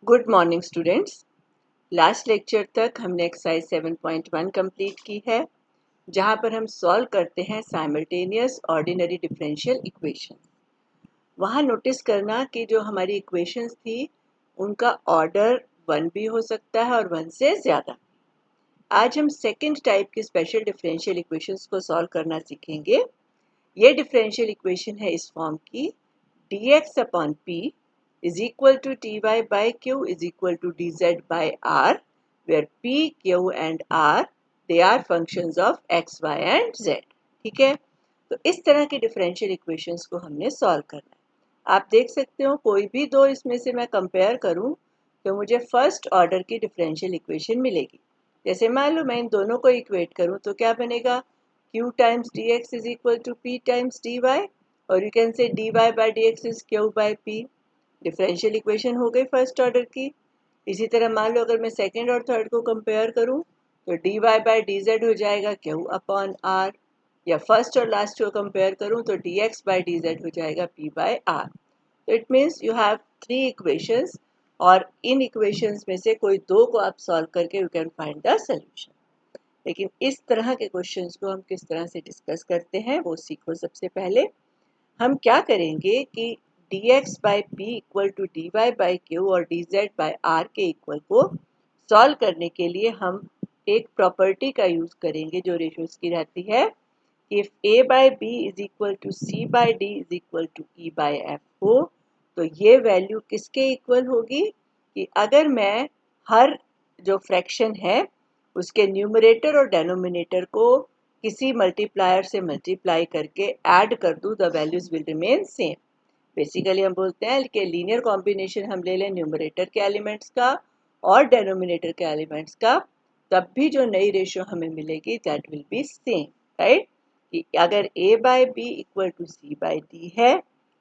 Good morning students. Last lecture तक हमने exercise 7.1 complete की है, जहां पर हम सॉल्व करते हैं साइमल्टेनियस ऑर्डिनरी डिफरेंशियल इक्वेशन। वहां नोटिस करना कि जो हमारी इक्वेशंस थी उनका ऑर्डर 1 भी हो सकता है और 1 से ज़्यादा। आज हम सेकेंड टाइप की स्पेशल डिफरेंशियल इक्वेशंस को सॉल्व करना सीखेंगे। ये डिफरेंशियल इक्वेशन है इस फॉर्म की: dx upon p is equal to dy by q is equal to dz by r, where p, q and r they are functions of x, y and z। ठीक है, तो इस तरह की differential equations को हमने solve करना है। आप देख सकते हो कोई भी दो इसमें से मैं कंपेयर करूं तो मुझे फर्स्ट ऑर्डर की डिफरेंशियल इक्वेशन मिलेगी। जैसे मान लो मैं इन दोनों को इक्वेट करूं तो क्या बनेगा? q times dx is equal to p times dy, और you can say dy by dx is q by p। Differential equation हो गई फर्स्ट ऑर्डर की। इसी तरह मान लो अगर मैं सेकंड और थर्ड को कंपेयर करूं तो dy by dz हो जाएगा q अपॉन r, या फर्स्ट और लास्ट को कंपेयर करूं तो dx by dz हो जाएगा p by r। तो it means you have 3 equations, और इन इक्वेशंस में से कोई दो को आप सॉल्व करके you can find the solution. लेकिन इस तरह के क्वेश्चंस को हम किस तरह से डिस्कस करते हैं वो सीखो। सबसे पहले हम क्या करेंगे कि dx by p equal to dy by q और dz by r के इक्वल को सॉल्व करने के लिए हम एक प्रॉपर्टी का यूज करेंगे जो रेशियोज की रहती है। If a by b is equal to c by d is equal to e by f हो तो ये वैल्यू किसके इक्वल होगी कि अगर मैं हर जो फ्रैक्शन है उसके न्यूमरेटर और डेनोमिनेटर को किसी मल्टीप्लायर से मल्टीप्लाई करके ऐड कर दूं, the values will remain same. Basically हम बोलते हैं कि लीनियर कॉम्बिनेशन हम ले लें न्यूमरेटर के एलिमेंट्स का और डेनोमिनेटर के एलिमेंट्स का, तब भी जो नई रेशियो हमें मिलेगी that will be same, right. कि अगर a by b equal to c by d है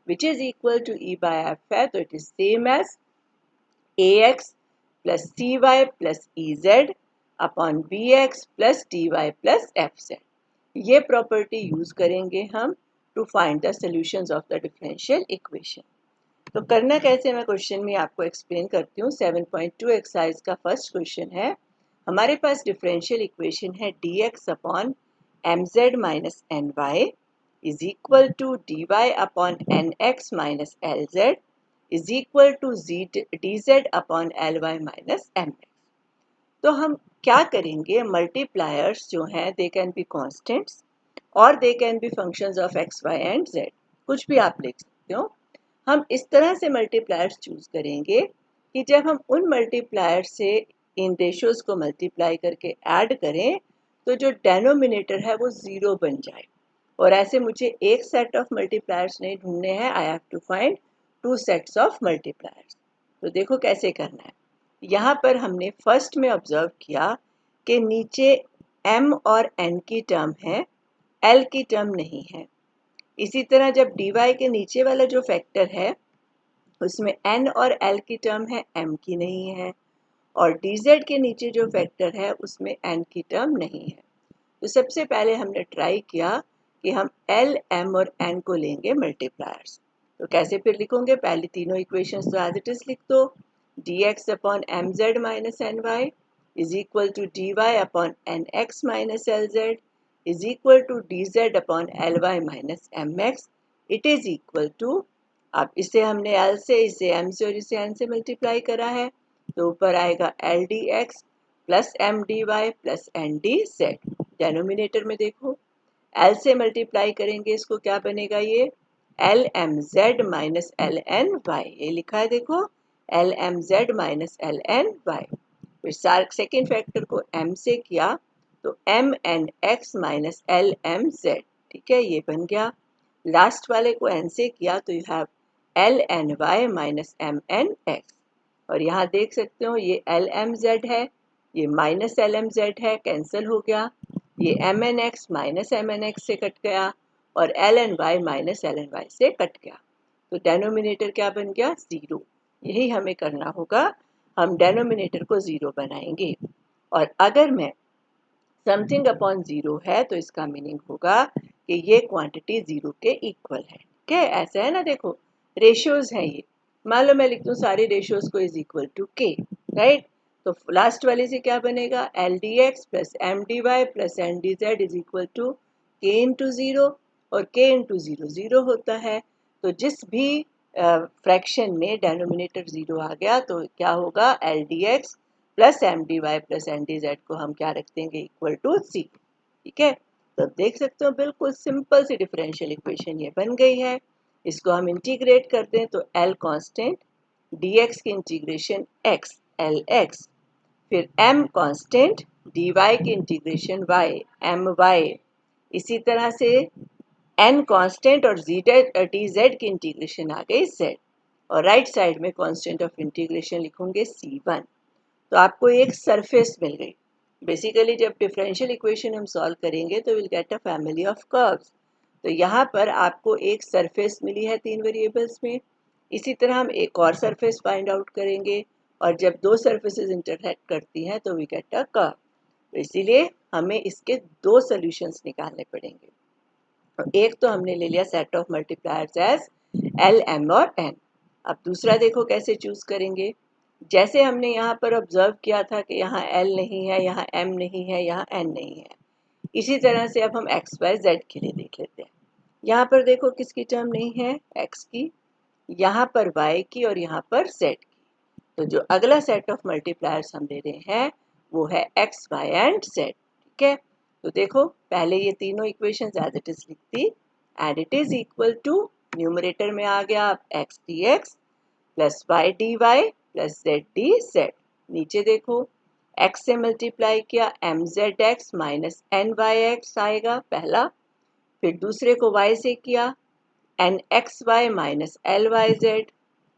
which is equal to e by f है तो it is same as ax plus cy plus ez upon bx plus dy plus fz। ये property use करेंगे हम to find the solutions of the differential equation. तो करना कैसे मैं question में आपको एक्सप्लेन करती हूँ। 7.2 एक्सरसाइज का फर्स्ट क्वेश्चन है। हमारे पास डिफरेंशियल इक्वेशन है dx upon mz minus ny is equal to dy upon nx minus lz is equal to dz upon ly minus mx। तो हम क्या करेंगे, मल्टीप्लायर्स जो हैं दे कैन बी कॉन्स्टेंट्स और they can be functions of x y and z, कुछ भी आप लिख सकते हो। हम इस तरह से मल्टीप्लायर्स चूज करेंगे कि जब हम उन मल्टीप्लायर से इन रेशियोज को मल्टीप्लाई करके ऐड करें तो जो डेनोमिनेटर है वो ज़ीरो बन जाए। और ऐसे मुझे एक सेट ऑफ मल्टीप्लायर्स नहीं ढूंढने हैं, I have to find 2 sets of multipliers. तो देखो कैसे करना है। यहाँ पर हमने फर्स्ट में ऑब्जर्व किया कि नीचे m और n की टर्म है, l की टर्म नहीं है। इसी तरह जब dy के नीचे वाला जो फैक्टर है उसमें n और l की टर्म है, m की नहीं है, और dz के नीचे जो फैक्टर है उसमें n की टर्म नहीं है। तो सबसे पहले हमने ट्राई किया कि हम l, m और n को लेंगे मल्टीप्लायर्स। तो कैसे फिर लिखोगे, पहले तीनों इक्वेशंस तो एज इट इज लिख दो। dx upon mz minus ny is equal to dy upon nx minus lz is equal to dz upon ly minus mx। It is equal to, अब इसे हमने l से, इसे m से और इसे n से मल्टीप्लाई करा है तो ऊपर आएगा l dx plus m dy plus n dz। Denominator में देखो l से मल्टीप्लाई करेंगे इसको, क्या बनेगा ये l m z minus l n y, ये लिखा है देखो l m z minus l n y. फिर सेकेंड फैक्टर को m से किया तो m n x minus l m z, ठीक है ये बन गया। लास्ट वाले को n से किया तो you have l n y minus m n x, और यहाँ देख सकते हो ये एल एम जेड है, ये माइनस एल एम जेड है, कैंसिल हो गया। ये m n x minus m n x से कट गया और l n y minus l n y से कट गया। तो डेनोमिनेटर क्या बन गया, ज़ीरो। यही हमें करना होगा, हम डेनोमिनेटर को ज़ीरो बनाएंगे। और अगर मैं समथिंग अपॉन ज़ीरो है तो इसका मीनिंग होगा कि ये क्वांटिटी ज़ीरो के इक्वल है। ठीक है, ऐसा है ना, देखो रेशियोज हैं ये। मान लो मैं लिख दूँ सारी रेशियोज को is equal to k, right. तो लास्ट वाले से क्या बनेगा, l d x plus m d y plus n d z is equal to k into zero, और के इंटू ज़ीरो ज़ीरो होता है। तो जिस भी फ्रैक्शन में डेनोमिनेटर ज़ीरो आ गया तो क्या होगा, l d x plus m d y plus n d z को हम क्या रख देंगे, इक्वल टू सी। ठीक है, तो देख सकते हो बिल्कुल सिंपल सी डिफरेंशियल इक्वेशन ये बन गई है। इसको हम इंटीग्रेट कर दें तो एल कांस्टेंट, dx की इंटीग्रेशन x एल एक्स, फिर m कांस्टेंट, dy की इंटीग्रेशन y एम वाई, इसी तरह से n कांस्टेंट और dz की इंटीग्रेशन आ गई z, और राइट साइड में कांस्टेंट ऑफ इंटीग्रेशन लिखूंगे c1। तो आपको एक सरफेस मिल गई। बेसिकली जब डिफरेंशियल इक्वेशन हम सॉल्व करेंगे तो will get a family of curves. तो यहाँ पर आपको एक सरफेस मिली है 3 वेरिएबल्स में। इसी तरह हम एक और सरफेस फाइंड आउट करेंगे, और जब दो सरफेसेस इंटरसेक्ट करती हैं तो वी गेट अ कर्व। तो इसीलिए हमें इसके दो सॉल्यूशंस निकालने पड़ेंगे। तो एक तो हमने ले लिया set of multipliers as l m और एन। अब दूसरा देखो कैसे चूज करेंगे। जैसे हमने यहाँ पर ऑब्जर्व किया था कि यहाँ एल नहीं है, यहाँ एम नहीं है, यहाँ एन नहीं है, इसी तरह से अब हम एक्स वाई जेड के लिए देख लेते हैं। यहाँ पर देखो किसकी टर्म नहीं है, एक्स की, यहाँ पर y की, और यहाँ पर z की। तो जो अगला सेट ऑफ मल्टीप्लायर्स हम ले रहे हैं वो है x, y एंड z। ठीक है, तो देखो पहले ये तीनों इक्वेशन एज इट इज लिखती, and it is equal to, numerator में आ गया x dx plus y dy plus z dz। नीचे देखो x से मल्टीप्लाई किया mzx माइनस nyx आएगा पहला, फिर दूसरे को y से किया n x y minus l y z,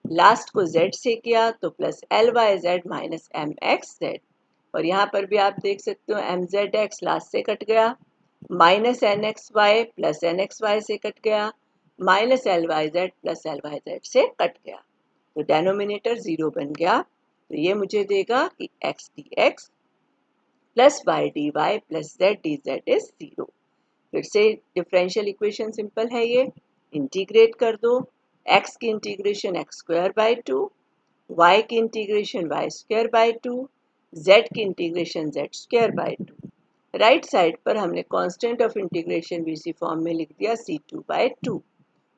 last को z से किया तो plus l y z minus m x z, और यहाँ पर भी आप देख सकते हो एम जेड एक्स लास्ट से कट गया, minus n x y plus n x y से कट गया, minus l y z plus l y z से कट गया। तो डेनोमिनेटर ज़ीरो बन गया। तो ये मुझे देगा कि x d x plus y d y plus z d z is zero. फिर से डिफरेंशियल इक्वेशन सिंपल है ये, इंटीग्रेट कर दो, x की integration x square by two, y की integration y square by two, z की integration z square by two. Right side पर हमने कांस्टेंट ऑफ इंटीग्रेशन भी इसी फॉर्म में लिख दिया c2 बाई टू।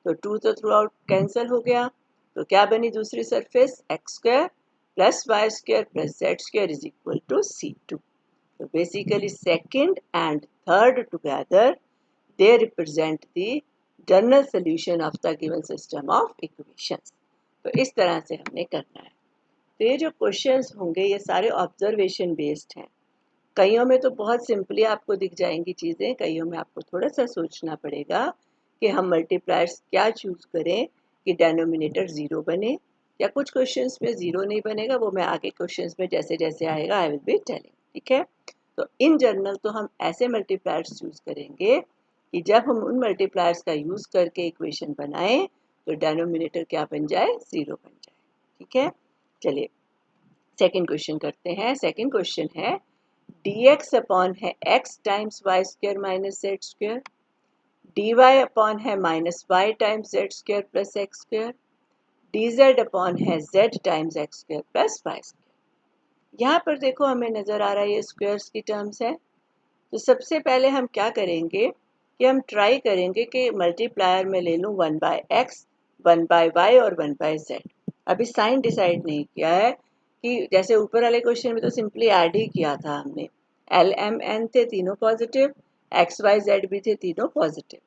तो टू तो थ्रू आउट कैंसिल हो गया, तो क्या बनी दूसरी surface, x square plus y square plus z square is equal to c2। So basically second and third together they represent the general solution of the given system of equations। तो इस तरह से हमने करना है। तो ये जो क्वेश्चंस होंगे ये सारे ऑब्जर्वेशन बेस्ड हैं। कईयों में तो बहुत सिंपली आपको दिख जाएंगी चीज़ें, कईयों में आपको थोड़ा सा सोचना पड़ेगा कि हम मल्टीप्लायर्स क्या चूज़ करें कि डेनोमिनेटर ज़ीरो बने, या कुछ क्वेश्चंस में ज़ीरो नहीं बनेगा, वो मैं आगे क्वेश्चंस में जैसे जैसे आएगा आई विल बी टेलिंग। ठीक है, तो इन जनरल तो हम ऐसे मल्टीप्लायर्स चूज़ करेंगे कि जब हम उन मल्टीप्लायर्स का यूज़ करके इक्वेशन बनाएं तो डेनोमिनेटर क्या बन जाए, ज़ीरो बन जाए। ठीक है, चलिए सेकेंड क्वेश्चन करते हैं। सेकेंड क्वेश्चन है dx अपॉन है x times y square minus z square, dy upon है minus y times z square plus x square, dz upon है z times x square plus y square. यहाँ पर देखो हमें नज़र आ रहा है ये स्क्वायर्स की टर्म्स है। तो सबसे पहले हम क्या करेंगे कि हम ट्राई करेंगे कि मल्टीप्लायर में ले लूँ 1 बाय एक्स, 1 बाय वाई और 1 बाय जेड। अभी साइन डिसाइड नहीं किया है कि जैसे ऊपर वाले क्वेश्चन में तो सिंपली ऐड ही किया था हमने, एल एम एन थे तीनों पॉजिटिव, एक्स वाई जेड भी थे तीनों पॉजिटिव।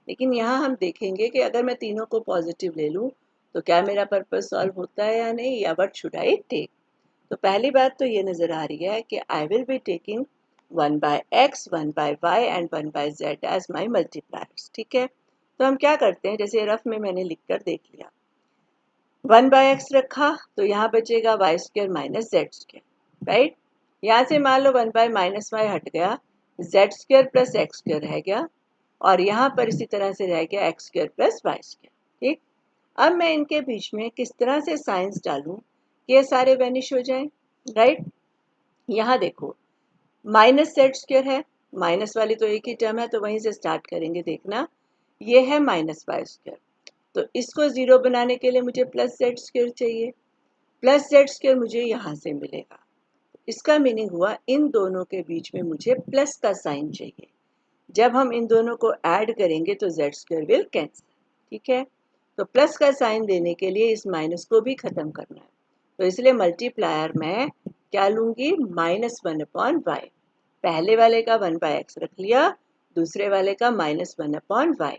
लेकिन यहाँ हम देखेंगे कि अगर मैं तीनों को पॉजिटिव ले लूँ तो क्या मेरा पर्पस सॉल्व होता है या नहीं, या व्हाट शुड आई टेक। तो पहली बात तो ये नज़र आ रही है कि I will be taking 1 by x, 1 by y and 1 by z as my multipliers. ठीक है, तो हम क्या करते हैं, जैसे रफ में मैंने लिख कर देख लिया, 1 बाय एक्स रखा तो यहाँ बचेगा y square minus z square, right. यहाँ से मान लो 1 बाय माइनस वाई हट गया, Z square plus x square रह गया, और यहाँ पर इसी तरह से रह गया x square plus y square. ठीक, अब मैं इनके बीच में किस तरह से साइंस डालूं कि ये सारे वैनिश हो जाएं, राइट। यहाँ देखो माइनस जेड स्क्वायर है, माइनस वाली तो एक ही टर्म है तो वहीं से स्टार्ट करेंगे देखना, ये है माइनस वाई स्क्वायर, तो इसको 0 बनाने के लिए मुझे प्लस जेड स्क्वायर चाहिए, प्लस जेड स्क्वायर मुझे यहाँ से मिलेगा। इसका मीनिंग हुआ इन दोनों के बीच में मुझे प्लस का साइन चाहिए। जब हम इन दोनों को ऐड करेंगे तो जेड स्क्वायर विल कैंसिल, ठीक है। तो प्लस का साइन देने के लिए इस माइनस को भी खत्म करना है, तो इसलिए मल्टीप्लायर में क्या लूंगी, -1/y। पहले वाले का 1/x रख लिया, दूसरे वाले का -1/y।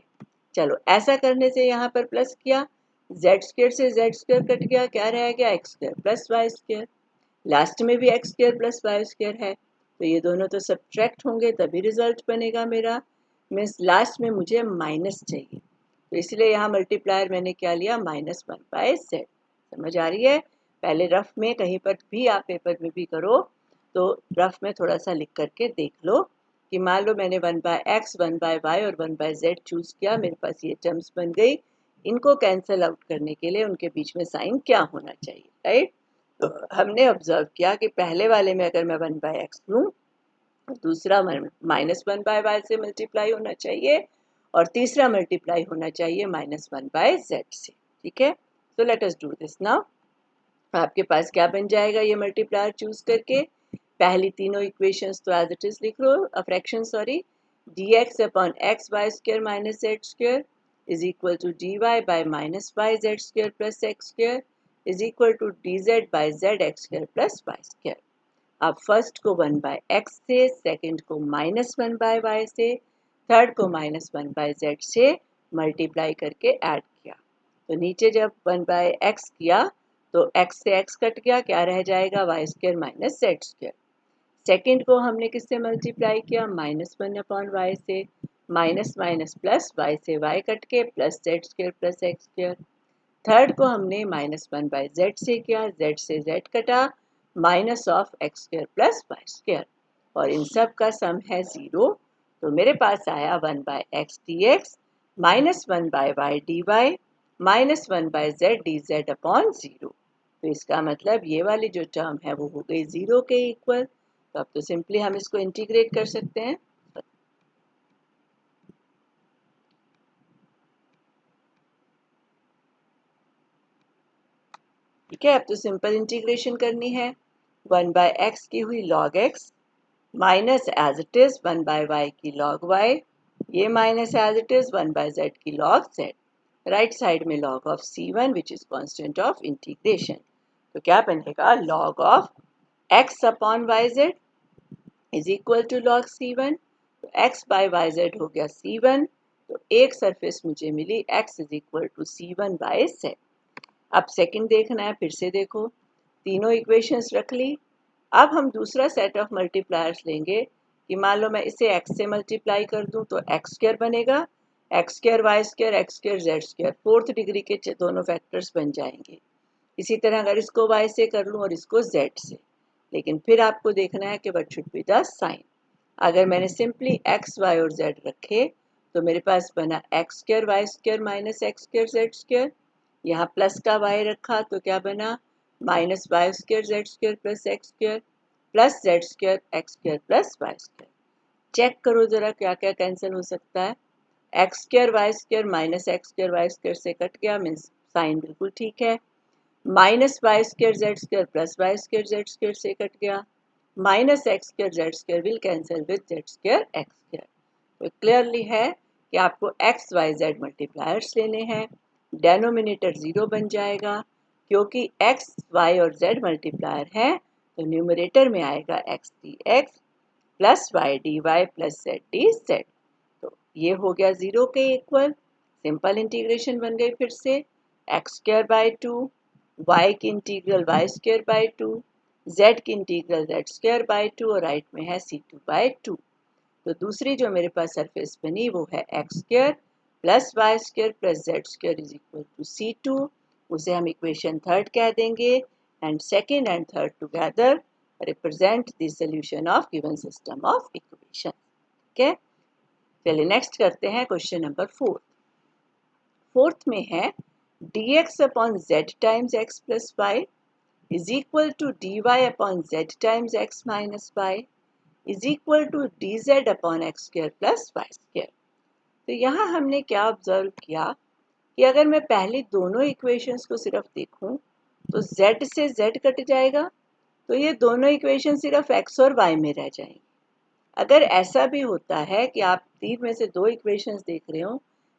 चलो ऐसा करने से यहाँ पर प्लस किया, जेड स्क्वायर से जेड स्क्वायर कट गया, क्या रह गया, x square plus y square. Last में भी x square plus y square है, तो ये दोनों तो सब्ट्रैक्ट होंगे तभी रिजल्ट बनेगा मेरा, मीन्स लास्ट में मुझे माइनस चाहिए। तो इसलिए यहाँ मल्टीप्लायर मैंने क्या लिया, -1/z। समझ आ रही है। पहले रफ में कहीं पर भी आप पेपर में भी करो तो रफ में थोड़ा सा लिख करके देख लो कि मान लो मैंने 1/x 1/y और 1/z चूज किया, मेरे पास ये टर्म्स बन गई। इनको कैंसिल आउट करने के लिए उनके बीच में साइन क्या होना चाहिए, राइट। तो हमने ऑब्जर्व किया कि पहले वाले में अगर मैं 1/x लूँ, दूसरा -1/y से मल्टीप्लाई होना चाहिए और तीसरा मल्टीप्लाई होना चाहिए -1/z से, ठीक है। तो let us do this now. आपके पास क्या बन जाएगा ये मल्टीप्लायर चूज करके, पहली तीनों इक्वेशंस तो एज इट इज लिख लो, fraction sorry, dx upon x y square minus z square is equal to dy by minus y z square plus x square is equal to dz by z x square plus y square. अब first को 1/x से, second को -1/y से, third को -1/z से multiply करके add किया। तो नीचे जब 1/x किया तो x से x कट गया, क्या रह जाएगा, y square minus z square. Second को हमने किससे मल्टीप्लाई किया, -1/y से, माइनस माइनस प्लस, y से y कट के plus z square plus x square. Third को हमने -1/z से किया, z से z कटा, minus of x square plus y square, और इन सब का सम है 0। तो मेरे पास आया 1/x dx -1/y dy -1/z dz upon 0। तो इसका मतलब ये वाली जो टर्म है वो हो गई 0 के इक्वल। तो अब तो सिंपली हम इसको इंटीग्रेट कर सकते हैं। ठीक है, अब तो सिंपल इंटीग्रेशन करनी है। 1/x की हुई log x minus as it is 1/y की log y, ये minus as it is 1/z की log z, राइट साइड में log of c1 which is constant of integration. तो क्या बनेगा, log of x upon yz is equal to log c1। तो x bye yz हो गया c1, तो एक सरफेस मुझे मिली x is equal to c1 by z। अब सेकंड देखना है, फिर से देखो, तीनों इक्वेशंस रख ली। अब हम दूसरा सेट ऑफ मल्टीप्लायर्स लेंगे कि मान लो मैं इसे x से मल्टीप्लाई कर दूं तो एक्स स्क्वायर बनेगा, x square y square x square z square, fourth degree के दोनों फैक्टर्स बन जाएंगे। इसी तरह अगर इसको y से कर लूं और इसको z से, लेकिन फिर आपको देखना है कि what should be the sign. अगर मैंने सिंपली x y और z रखे तो मेरे पास बना x square y square minus x square z square, यहाँ प्लस का y रखा तो क्या बना, minus y square z square plus x square plus z square x square plus y square. Check करो जरा क्या क्या कैंसिल हो सकता है। X square y square minus x square y square से कट गया, मीन्स साइन बिल्कुल ठीक है। Minus y square z square plus y square z square से कट गया, minus x square z square will cancel with z square x square. तो clearly है कि आपको एक्स वाई जेड मल्टीप्लायर्स लेने हैं। डेनोमिनेटर 0 बन जाएगा क्योंकि एक्स वाई और जेड मल्टीप्लायर है, तो न्यूमरेटर में आएगा x d x plus y d y plus z d z. तो ये हो गया 0 के इक्वल। सिंपल इंटीग्रेशन बन गई फिर से, एक्स स्क्वायर बाय 2, वाई की integral y square by 2, z की इंटीग्रल जेड स्क्वायर बाय 2 और राइट में है c2 बाय 2। तो दूसरी जो मेरे पास सरफेस बनी वो है x square plus y square plus z square is equal to c2, उसे हम इक्वेशन थर्ड कह देंगे, and second and third together represent the solution of given system of equation. ठीक है, चलिए नेक्स्ट करते हैं क्वेश्चन नंबर 4। फोर्थ में है dx upon z times x plus y is equal to dy upon z times x minus y is equal to dz upon x square plus y square. तो यहाँ हमने क्या observe किया कि अगर मैं पहली दोनों इक्वेशंस को सिर्फ देखूं तो z से z कट जाएगा, तो ये दोनों इक्वेशन सिर्फ x और y में रह जाएंगी। अगर ऐसा भी होता है कि आप तीन में से दो इक्वेशंस देख रहे हो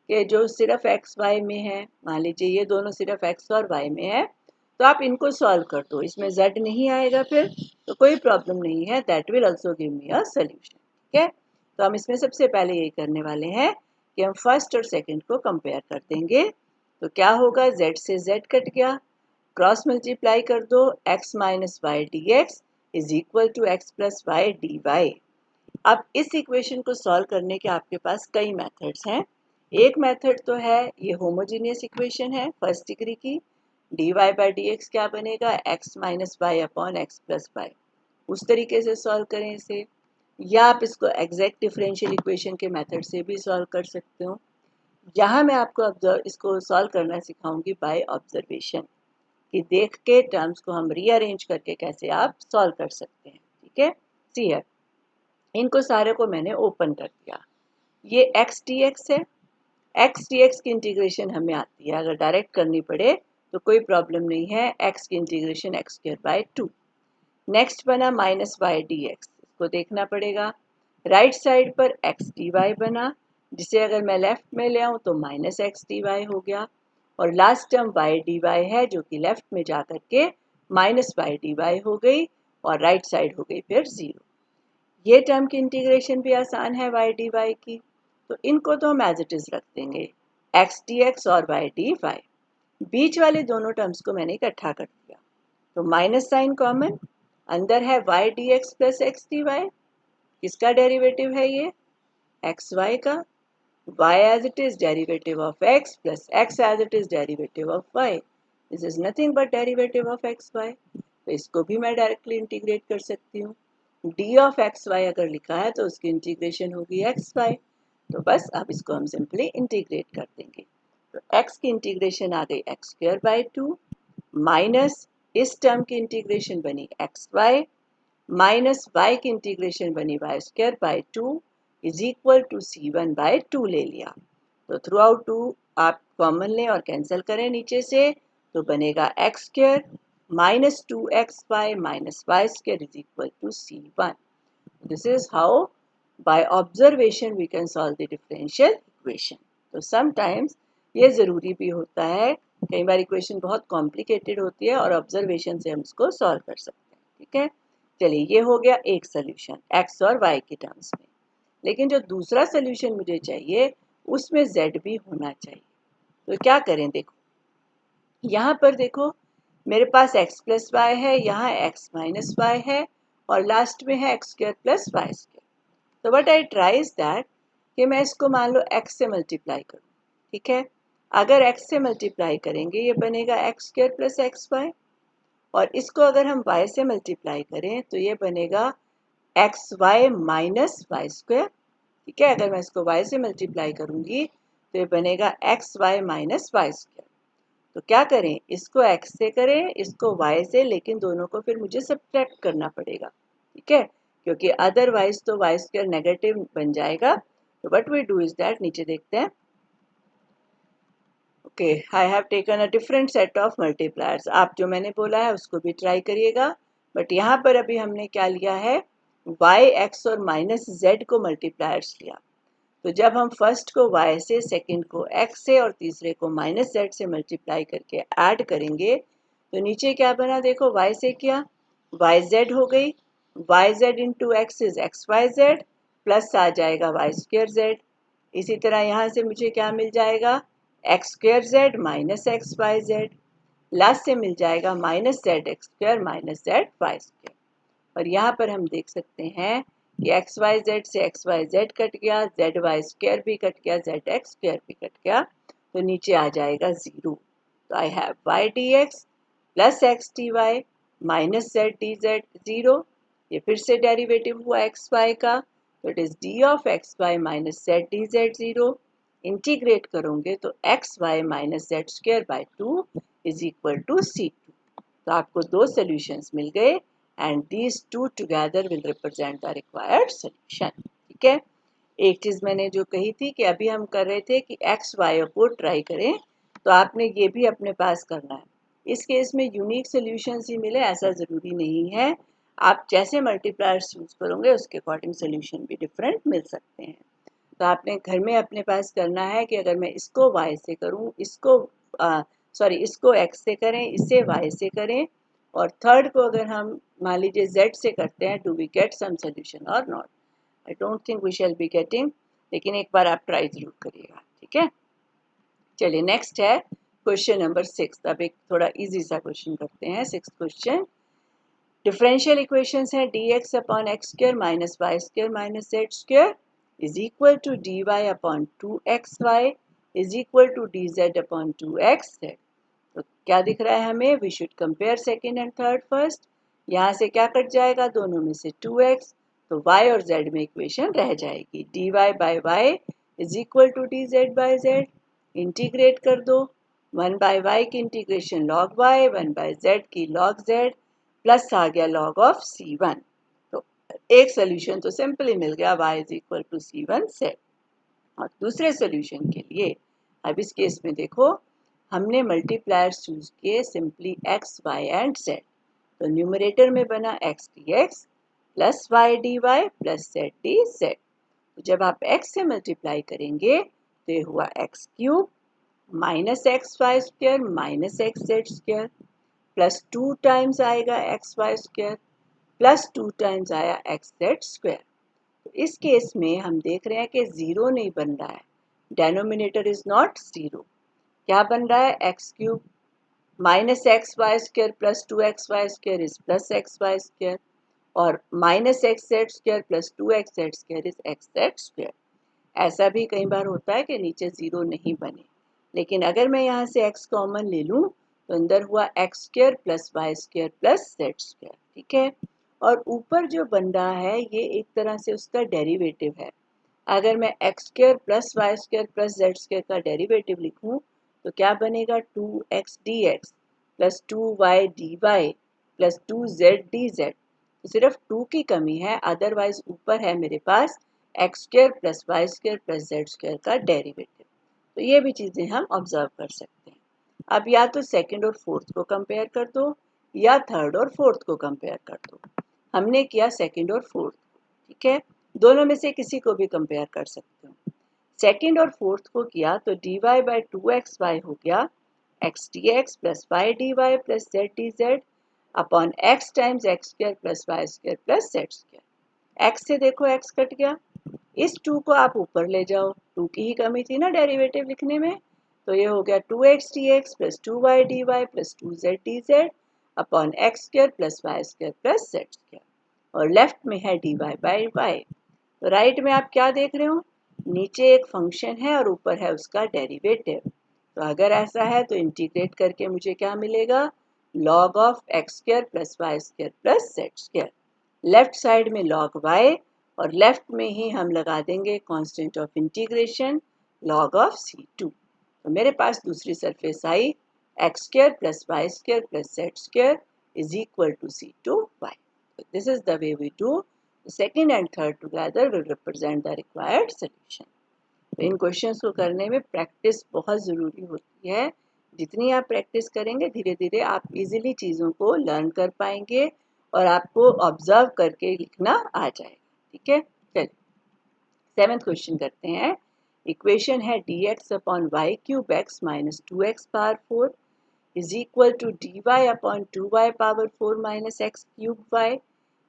कि जो सिर्फ एक्स वाई में है, मान लीजिए ये दोनों सिर्फ एक्स और वाई में है, तो आप इनको सॉल्व कर दो, इसमें z नहीं आएगा फिर तो कोई प्रॉब्लम नहीं है, that will also give me a solution. ठीक है, तो हम इसमें सबसे पहले यही करने वाले हैं कि हम फर्स्ट और सेकंड को कंपेयर कर देंगे। तो क्या होगा, z से z कट गया, क्रॉस मल्टीप्लाई कर दो, x minus y d x is equal to x plus y d y. अब इस इक्वेशन को सॉल्व करने के आपके पास कई मेथड्स हैं। एक मेथड तो है, ये होमोजीनियस इक्वेशन है फर्स्ट डिग्री की, dy बाई डी एक्स क्या बनेगा, x minus y upon x plus y, उस तरीके से सॉल्व करें इसे, या आप इसको एग्जैक्ट डिफरेंशियल इक्वेशन के मेथड से भी सॉल्व कर सकते हो। यहाँ मैं आपको इसको सॉल्व करना सिखाऊंगी बाय ऑब्जर्वेशन, कि देख के टर्म्स को हम रीअरेंज करके कैसे आप सॉल्व कर सकते हैं। ठीक है, सी है, इनको सारे को मैंने ओपन कर दिया। ये x dx है, x dx की इंटीग्रेशन हमें आती है, अगर डायरेक्ट करनी पड़े तो कोई प्रॉब्लम नहीं है, x की integration x square by 2। Next बना माइनस वाई डी एक्स, इसको देखना पड़ेगा। राइट साइड पर x dy बना, जिसे अगर मैं लेफ्ट में ले आऊँ तो माइनस एक्स डी वाई हो गया, और लास्ट टर्म y dy है जो कि लेफ्ट में जा करके माइनस वाई डी वाई हो गई, और राइट साइड हो गई फिर 0। ये टर्म की इंटीग्रेशन भी आसान है y dy की, तो इनको तो हम एज इट इज रख देंगे, x dx और y dy। बीच वाले दोनों टर्म्स को मैंने इकट्ठा कर दिया, तो माइनस साइन कॉमन, अंदर है y dx plus x dy, किसका डेरिवेटिव है ये, xy का, y as it is derivative of x plus x as it is derivative of y, this is nothing but derivative of xy, तो इसको भी मैं डायरेक्टली इंटीग्रेट कर सकती हूँ। d ऑफ एक्स वाई अगर लिखा है तो उसकी इंटीग्रेशन होगी एक्स वाई, तो बस अब इसको हम सिंपली इंटीग्रेट कर देंगे। तो x की इंटीग्रेशन आ गई एक्स स्क्वायर बाई 2, माइनस इस टर्म की इंटीग्रेशन बनी एक्स वाई, माइनस y की इंटीग्रेशन बनी y square by 2 is equal to c1 by 2 ले लिया। तो थ्रू आउट 2 आप कॉमन लें और कैंसिल करें नीचे से, तो बनेगा x square minus 2xy minus y square is equal to c1. This is how by observation we can solve the differential equation. तो sometimes ये ज़रूरी भी होता है, कई बार इक्वेशन बहुत कॉम्प्लिकेटेड होती है और ऑब्जर्वेशन से हम इसको सॉल्व कर सकते हैं। ठीक है, चलिए ये हो गया एक सोल्यूशन x और y के टर्म्स में, लेकिन जो दूसरा सोल्यूशन मुझे चाहिए उसमें z भी होना चाहिए। तो क्या करें, देखो यहाँ पर देखो मेरे पास x प्लस वाई है, यहाँ x माइनस वाई है, और लास्ट में है x square plus y square. तो what I try is that कि मैं इसको मान लो x से मल्टीप्लाई करूँ। ठीक है, अगर x से मल्टीप्लाई करेंगे ये बनेगा x square plus x y, और इसको अगर हम y से मल्टीप्लाई करें तो ये बनेगा x y minus y square. ठीक है, अगर मैं इसको y से मल्टीप्लाई करूँगी तो ये बनेगा x y minus y square. तो क्या करें, इसको x से करें, इसको y से, लेकिन दोनों को फिर मुझे सब्ट्रैक्ट करना पड़ेगा। ठीक है, क्योंकि अदरवाइज तो y स्क्वायर नेगेटिव बन जाएगा। तो what we do is that, नीचे देखते हैं। Okay, I have taken a different set of multipliers, आप जो मैंने बोला है उसको भी ट्राई करिएगा, बट यहाँ पर अभी हमने क्या लिया है, y x और माइनस z को मल्टीप्लायर्स लिया। तो जब हम फर्स्ट को y से, सेकंड को x से और तीसरे को माइनस z से मल्टीप्लाई करके ऐड करेंगे तो नीचे क्या बना, देखो y से किया yz हो गई, yz into x is x y z, plus आ जाएगा वाई स्क्वेयर जेड। इसी तरह यहाँ से मुझे क्या मिल जाएगा, x square z minus x y z, last से मिल जाएगा minus z x square minus z y square. और यहाँ पर हम देख सकते हैं कि एक्स वाई जेड से एक्स वाई जेड कट गया, जेड वाई स्क्वायर भी कट गया, जेड एक्स स्क्वायर भी कट गया, तो नीचे आ जाएगा 0। तो I have y d x plus x d y minus z d z 0। ये फिर से डेरिवेटिव हुआ एक्स वाई का, तो it is d of x y minus z d z 0। Integrate करोगे तो x y minus z square by 2 is equal to c2। तो आपको दो सॉल्यूशंस मिल गए, and these two together will represent the required solution। ठीक है, एक चीज मैंने जो कही थी कि अभी हम कर रहे थे कि एक्स वाई को ट्राई करें तो आपने ये भी अपने पास करना है। इस केस में यूनिक सोल्यूशन ही मिले ऐसा ज़रूरी नहीं है, आप जैसे मल्टीप्लायर्स चूज करोगे उसके अकॉर्डिंग सोल्यूशन भी डिफरेंट मिल सकते हैं। तो आपने घर में अपने पास करना है कि अगर मैं इसको y से करूँ, इसको x से करें, इसे y से करें, और थर्ड को अगर हम मान लीजिए z से करते हैं, do we get some solution और not. I don't think we shall be getting, लेकिन एक बार आप ट्राई जरूर करिएगा, ठीक है। चलिए नेक्स्ट है क्वेश्चन नंबर 6। अब एक थोड़ा इजी सा क्वेश्चन करते हैं। 6th क्वेश्चन, डिफरेंशियल इक्वेशंस है dx upon x square minus y square minus z square is equal to dy upon 2xy is equal to dz upon 2xz। तो क्या दिख रहा है हमें? We should compare second and third first. यहाँ से क्या कट जाएगा? दोनों में से 2x, तो y और z में इक्वेशन रह जाएगी। dy by y is equal to dz by z। Integrate कर दो, 1 बाई y की integration log y, 1 by z की log z, प्लस आ गया log ऑफ c1। तो एक सोल्यूशन तो सिंपली मिल गया, y is equal to c1 z। और दूसरे सोल्यूशन के लिए अब इस केस में देखो, हमने मल्टीप्लायर्स चूज किए simply x, y and z। तो न्यूमरेटर में बना x dx plus y dy plus z dz। तो जब आप x से मल्टीप्लाई करेंगे तो ये हुआ x cube minus x y square minus x z square plus 2 times आएगा x y square plus 2 times आया एक्स जेड स्क्र। तो इस केस में हम देख रहे हैं कि जीरो नहीं बन रहा है, डेनोमिनेटर इज नॉट जीरो। क्या बन रहा है? X cube minus x y square plus 2xy square is plus x y square, और minus x z square plus 2xz square is x z square. ऐसा भी कई बार होता है कि नीचे जीरो नहीं बने, लेकिन अगर मैं यहाँ से x कॉमन ले लूँ तो अंदर हुआ x square plus y square plus z square, ठीक है। और ऊपर जो बन रहा है ये एक तरह से उसका डेरिवेटिव है। अगर मैं x square plus y square plus z square का डेरिवेटिव लिखूं तो क्या बनेगा? 2x dx plus 2y dy plus 2z dz। तो सिर्फ 2 की कमी है, अदरवाइज ऊपर है मेरे पास x square plus y square plus z square का डेरिवेटिव। तो ये भी चीज़ें हम ऑब्जर्व कर सकते हैं। अब या तो सेकंड और फोर्थ को कंपेयर कर दो या थर्ड और फोर्थ को कंपेयर कर दो। हमने किया सेकंड और फोर्थ, ठीक है। दोनों में से किसी को भी कंपेयर कर सकते हो। सेकंड और फोर्थ को किया तो dy बाई 2xy हो गया x dx plus y dy plus z dz upon x times x square plus y square plus z square. x से देखो x कट गया, इस 2 को आप ऊपर ले जाओ, 2 की ही कमी थी ना डेरिवेटिव लिखने में, तो ये हो गया 2x dx plus 2y dy plus 2z dz upon x square plus y square plus z square, और लेफ्ट में है dy बाई y। तो राइट में आप क्या देख रहे हो? नीचे एक फंक्शन है और ऊपर है उसका डेरिवेटिव। तो अगर ऐसा है तो इंटीग्रेट करके मुझे क्या मिलेगा? log of x square plus y square plus z square. Left side में log y और लेफ्ट में ही हम लगा देंगे constant of integration log of c2। तो मेरे पास दूसरी सरफेस आई x square plus y square plus z square is equal to c2y। This is the way we do second and third together will represent the required solution. तो इन questions को करने में प्रैक्टिस बहुत ज़रूरी होती है। जितनी आप प्रैक्टिस करेंगे धीरे धीरे आप इजीली चीज़ों को लर्न कर पाएंगे और आपको ऑब्जर्व करके लिखना आ जाएगा, ठीक है। चलिए 7th क्वेश्चन करते हैं। इक्वेशन है dx upon y cube x minus 2x power 4 is equal to dy upon 2y power 4 minus x cube y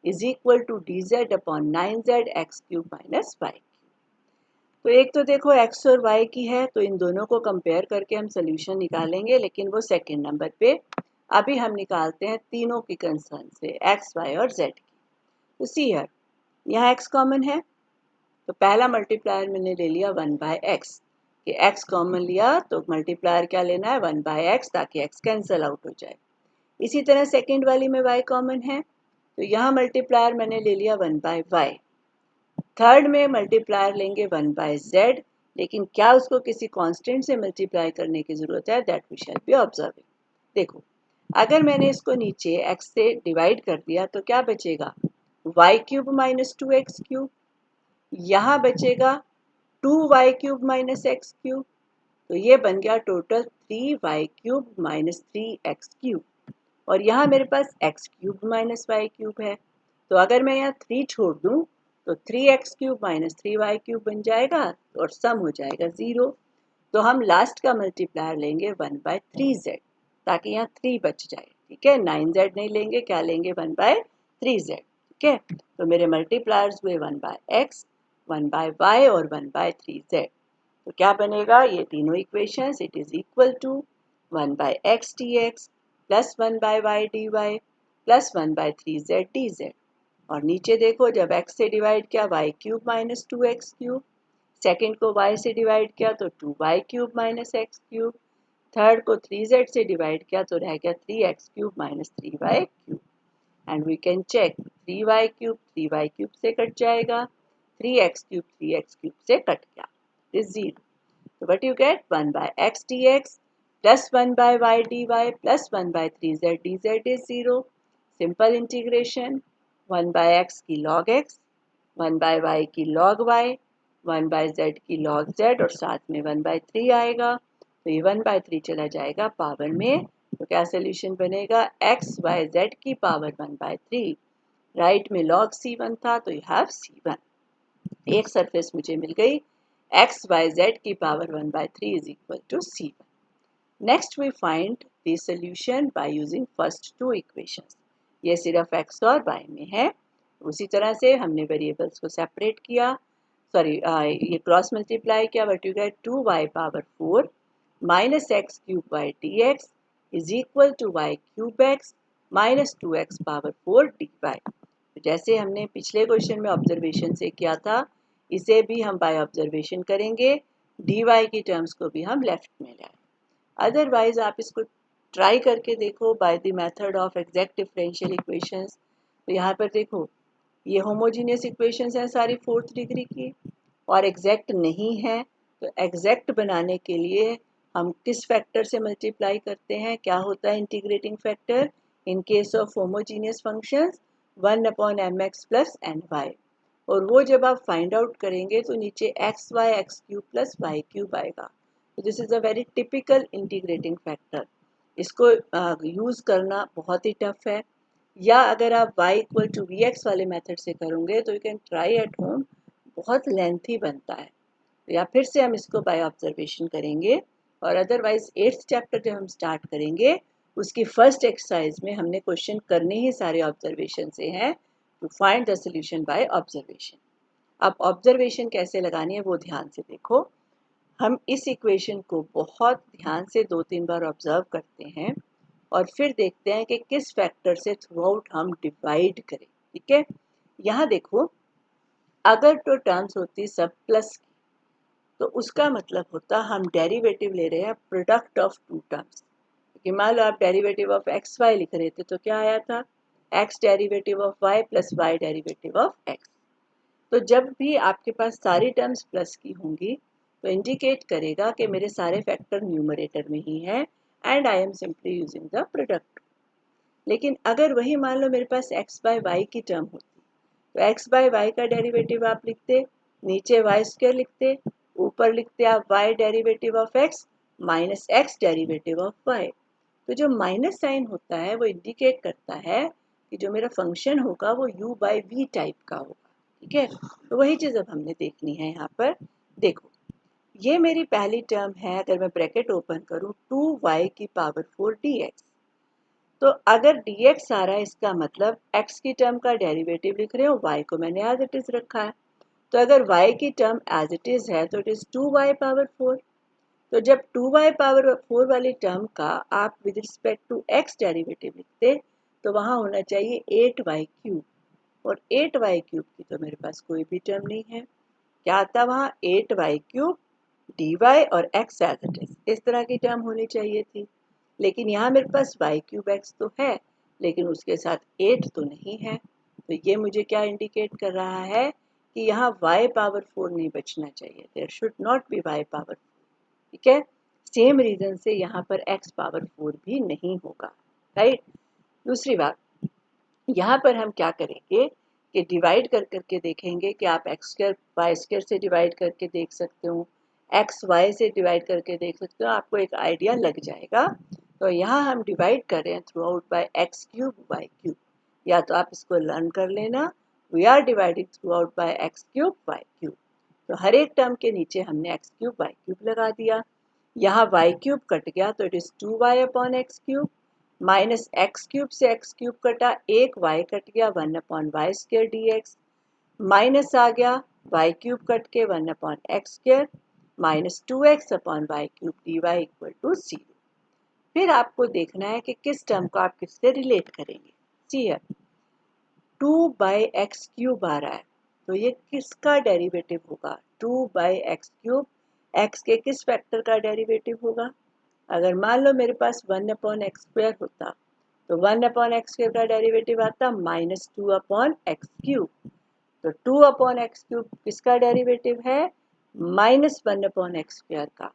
is equal to dz upon 9z x cube minus y. तो एक तो देखो x और y की है, तो इन दोनों को कंपेयर करके हम सोल्यूशन निकालेंगे, लेकिन वो सेकंड नंबर पे। अभी हम निकालते हैं तीनों की कंसर्न से x, y और z की। तो सी हियर, यहाँ x कॉमन है तो पहला मल्टीप्लायर मैंने ले लिया 1 बाय एक्स, कि x कॉमन लिया तो मल्टीप्लायर क्या लेना है? 1 बाय एक्स, ताकि x कैंसिल आउट हो जाए। इसी तरह सेकेंड वाली में y कॉमन है तो यहाँ मल्टीप्लायर मैंने ले लिया 1 बाय वाई। थर्ड में मल्टीप्लायर लेंगे 1 बाय z, लेकिन क्या उसको किसी कांस्टेंट से मल्टीप्लाई करने की जरूरत है? That we shall be observing. देखो अगर मैंने इसको नीचे x से डिवाइड कर दिया तो क्या बचेगा? y cube minus 2x cube, यहाँ बचेगा 2y cube minus x cube, तो ये बन गया टोटल 3y³ माइनस 3x³ और यहाँ मेरे पास x³ माइनस y³ है। तो अगर मैं यहाँ 3 छोड़ दूँ तो 3x³ माइनस 3y³ बन जाएगा और सम हो जाएगा 0। तो हम लास्ट का मल्टीप्लायर लेंगे 1/3z ताकि यहाँ 3 बच जाए। ठीक है, 9z नहीं लेंगे, क्या लेंगे 1/3z। ठीक है, तो मेरे मल्टीप्लायर्स हुए 1/x, 1/y और 1/3z। तो क्या बनेगा, ये तीनों equations it is equal to 1/x dx plus 1/y dy plus 1/3z dz। और नीचे देखो, जब x से डिवाइड किया y³ माइनस 2x³, सेकेंड को y से डिवाइड किया तो 2y³ माइनस x³ थर्ड को 3z से डिवाइड किया तो रह गया 3x³ minus 3y³ and we can check 3y³ 3y³ से कट जाएगा, 3x³ 3x³ से कट गया, is 0। So what you get, 1/x dx plus 1/y dy plus 1/3z dz is 0. Simple integration, 1/x की log x, 1/y की log y, 1/z की log z और साथ में 1/3 आएगा। तो ये 1/3 चला जाएगा पावर में, तो क्या सोल्यूशन बनेगा, x y z की पावर 1/3। राइट में log c1 था तो you have c1। एक सरफेस मुझे मिल गई, x y z की power 1/3 is equal to c1. Next we find the solution by using first two equations. ये सिर्फ x और y में है। उसी तरह से हमने वेरिएबल्स को सेपरेट किया, ये क्रॉस मल्टीप्लाई किया, but you get 2y power 4 minus x³ y dx is equal to y³ x minus 2x power 4 dy। तो जैसे हमने पिछले क्वेश्चन में ऑब्जर्वेशन से किया था, इसे भी हम बाय ऑब्जर्वेशन करेंगे, dy की टर्म्स को भी हम लेफ्ट में लाएं। अदरवाइज आप इसको ट्राई करके देखो by the method of exact differential equations. तो यहाँ पर देखो, ये होमोजीनियस इक्वेशंस हैं सारी 4th डिग्री की और एग्जैक्ट नहीं है। तो एग्जैक्ट बनाने के लिए हम किस फैक्टर से मल्टीप्लाई करते हैं, क्या होता है integrating factor in case of homogeneous functions, 1/mx plus ny। और वो जब आप फाइंड आउट करेंगे तो नीचे xy x³ प्लस y³ आएगा। तो this is a very typical integrating factor. इसको यूज़ करना बहुत ही टफ है, या अगर आप y equal to v x वाले मेथड से करोगे तो you can try at home, बहुत लेंथी बनता है। तो या फिर से हम इसको बाय ऑब्जर्वेशन करेंगे, और अदरवाइज 8th चैप्टर जब हम स्टार्ट करेंगे उसकी फर्स्ट एक्सरसाइज में हमने क्वेश्चन करने ही सारे ऑब्जर्वेशन से हैं, to find the solution by observation. अब ऑब्जर्वेशन कैसे लगानी है वो ध्यान से देखो। हम इस इक्वेशन को बहुत ध्यान से 2-3 बार ऑब्जर्व करते हैं और फिर देखते हैं कि किस फैक्टर से थ्रू आउट हम डिवाइड करें। ठीक है, यहाँ देखो, अगर तो टर्म्स होती सब प्लस की तो उसका मतलब होता हम डेरिवेटिव ले रहे हैं प्रोडक्ट ऑफ टू टर्म्स। क्योंकि मान लो आप डेरिवेटिव ऑफ एक्स वाई लिख रहे थे तो क्या आया था, x derivative of y plus y derivative of x. तो जब भी आपके पास सारी टर्म्स प्लस की होंगी तो इंडिकेट करेगा कि मेरे सारे फैक्टर न्यूमरेटर में ही हैं and I am simply using the product. लेकिन अगर वही मान लो मेरे पास x बाय वाई की टर्म होती तो x बाय वाई का डेरिवेटिव आप लिखते, नीचे y² लिखते, ऊपर लिखते आप y derivative of x minus x derivative of y। तो जो माइनस साइन होता है वो इंडिकेट करता है कि जो मेरा फंक्शन होगा वो u बाय वी टाइप का होगा। ठीक है, तो वही चीज़ अब हमने देखनी है। यहाँ पर देखो, ये मेरी पहली टर्म है, अगर मैं ब्रैकेट ओपन करूँ 2y की पावर 4 dx। तो अगर dx आ रहा है इसका मतलब x की टर्म का डेरिवेटिव लिख रहे हो, y को मैंने एज इट इज रखा है। तो अगर y की टर्म एज इट इज है तो इट इज 2y पावर 4। तो जब 2y पावर 4 वाली टर्म का आप with respect to x derivative लिखते तो वहाँ होना चाहिए 8y³, और 8y³ की तो मेरे पास कोई भी टर्म नहीं है। क्या आता वहाँ, 8y³ dy और x एज इट इज, इस तरह की टर्म होनी चाहिए थी। लेकिन यहाँ मेरे पास y³ x तो है लेकिन उसके साथ 8 तो नहीं है। तो ये मुझे क्या इंडिकेट कर रहा है कि यहाँ y पावर 4 नहीं बचना चाहिए, there should not be y power 4। ठीक है, सेम रीजन से यहाँ पर x पावर 4 भी नहीं होगा। राइट, दूसरी बात, यहाँ पर हम क्या करेंगे कि डिवाइड कर करके देखेंगे कि आप x² y² से डिवाइड करके देख सकते हो, एक्स वाई से डिवाइड करके देख सकते हो, आपको एक आइडिया लग जाएगा। तो यहाँ हम डिवाइड कर रहे हैं throughout by x cube y cube, या तो आप इसको लर्न कर लेना, we are dividing throughout by x cube y cube. तो हर एक टर्म के नीचे हमने एक्स क्यूब वाई क्यूब लगा दिया। यहाँ वाई क्यूब कट गया तो it is 2y upon x cube, minus x cube से एक्स क्यूब कटा, एक y कट गया 1 upon y square d x, minus आ गया वाई क्यूब कट के 1 upon x square minus 2x upon y cube d y equal to 0। फिर आपको देखना है कि किस टर्म को आप किससे रिलेट करेंगे। सी है 2 बाई एक्स क्यूब आ रहा है, तो ये किसका डेरिवेटिव होगा? 2 बाई एक्स क्यूब एक्स के किस फैक्टर का डेरिवेटिव होगा? अगर मान लो मेरे पास 1 अपॉन एक्स स्क्वायर होता तो 1 अपॉन एक्स स्क्वायर का डेरिवेटिव आता माइनस 2 अपॉन एक्स क्यूब। तो 2 अपॉन एक्स क्यूब किसका डेरिवेटिव है? माइनस 1 अपॉन एक्स स्क्वायर का।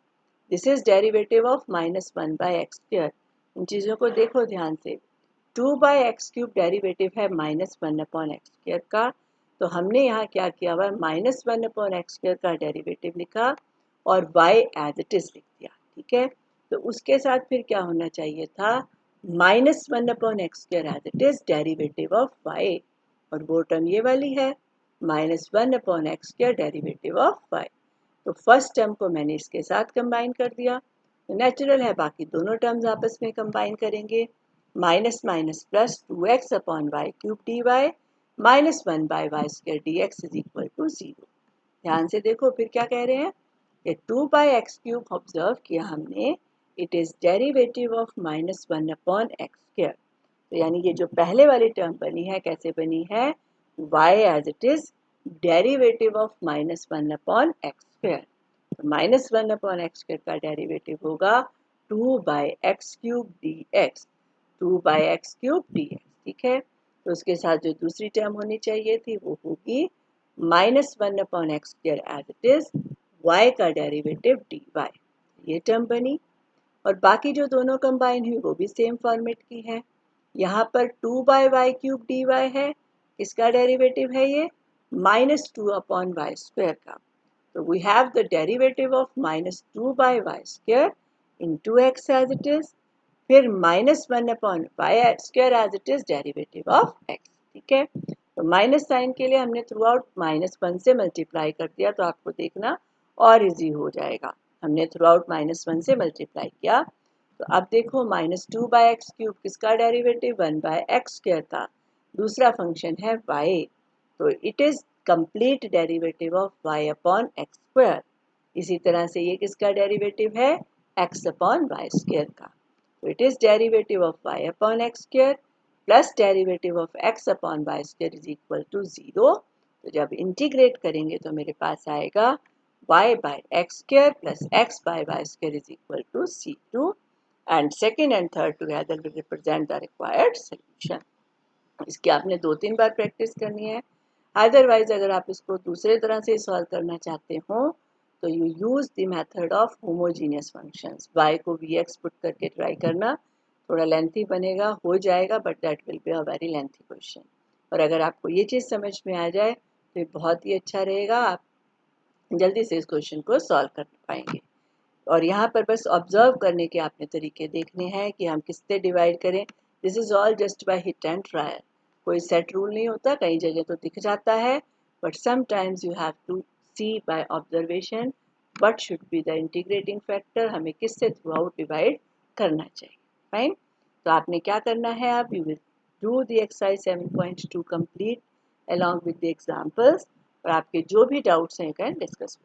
This is derivative of minus 1 by x square. इन चीज़ों को देखो ध्यान से। 2 बाई एक्स क्यूब डेरिवेटिव है माइनस 1 अपॉन एक्स स्क्वायर का, तो हमने यहाँ क्या किया हुआ है, माइनस 1 अपॉन एक्स स्क्वायर का डेरिवेटिव लिखा और y एज इट इज लिख दिया। ठीक है, तो उसके साथ फिर क्या होना चाहिए था, minus 1 upon x square as it is derivative of y, और वो टर्म ये वाली है minus 1 upon x square derivative of y। तो फर्स्ट टर्म को मैंने इसके साथ कंबाइन कर दिया, तो नेचुरल है बाकी दोनों टर्म्स आपस में कंबाइन करेंगे, minus minus plus 2x upon y cube d y minus 1 by y square d x is equal to 0। ध्यान से देखो फिर क्या कह रहे हैं कि 2 बाई एक्स क्यूब ऑब्जर्व किया हमने, it is derivative of minus 1 upon x square. तो यानी ये जो पहले वाली टर्म बनी है कैसे बनी है, y as it is derivative of minus 1 upon x square. तो माइनस 1 अपॉन एक्स स्क्वायर का डेरिवेटिव होगा 2 by x cube d x, 2 by x cube d x. ठीक है, तो उसके साथ जो दूसरी टर्म होनी चाहिए थी वो होगी minus 1 upon x square as it is y का डेरिवेटिव डी वाई, ये टर्म बनी। और बाकी जो दोनों कंबाइन हुई वो भी सेम फॉर्मेट की है। यहाँ पर 2 by y cube d y है, इसका डेरिवेटिव है ये माइनस 2 अपॉन वाई स्क्वायर का। तो we have the derivative of minus 2 by y square into x as it is, फिर minus 1 upon y square as it is derivative of x. ठीक है, तो माइनस साइन के लिए हमने थ्रू आउट माइनस 1 से मल्टीप्लाई कर दिया, तो आपको देखना और इजी हो जाएगा। हमने थ्रू आउट माइनस 1 से मल्टीप्लाई किया, तो अब देखो माइनस 2 बाई एक्स क्यूब किसका डेरिवेटिव, 1 बाई एक्स स्क्वायर का। दूसरा फंक्शन है y, तो it is complete derivative of y upon x square. इसी तरह से ये किसका डेरिवेटिव है, x अपॉन वाई स्क्वायर का। तो it is derivative of y upon x square plus derivative of x upon y square is equal to 0। तो जब इंटीग्रेट करेंगे तो मेरे पास आएगा y by x square plus x by y square is equal to C2, and second and third together will represent the required solution। इसकी आपने 2-3 बार practice करनी है। अदरवाइज अगर आप इसको दूसरे तरह से सॉल्व करना चाहते हो तो you use the method of homogeneous functions. y को vx पुट करके ट्राई करना, थोड़ा लेंथी बनेगा, हो जाएगा, but that will be a very lengthy question. और अगर आपको ये चीज़ समझ में आ जाए तो ये बहुत ही अच्छा रहेगा, आप जल्दी से इस क्वेश्चन को सॉल्व कर पाएंगे। और यहाँ पर बस ऑब्जर्व करने के आपने तरीके देखने हैं कि हम किससे डिवाइड करें। This is all just by hit and trial, कोई सेट रूल नहीं होता, कई जगह तो दिख जाता है, but sometimes you have to see by observation what should be the integrating factor, हमें किससे थ्रू आउट डिवाइड करना चाहिए। फाइन, तो आपने क्या करना है, अब you will do the exercise 7.2 complete along with the examples, और आपके जो भी डाउट्स हैं यू कैन डिस्कस।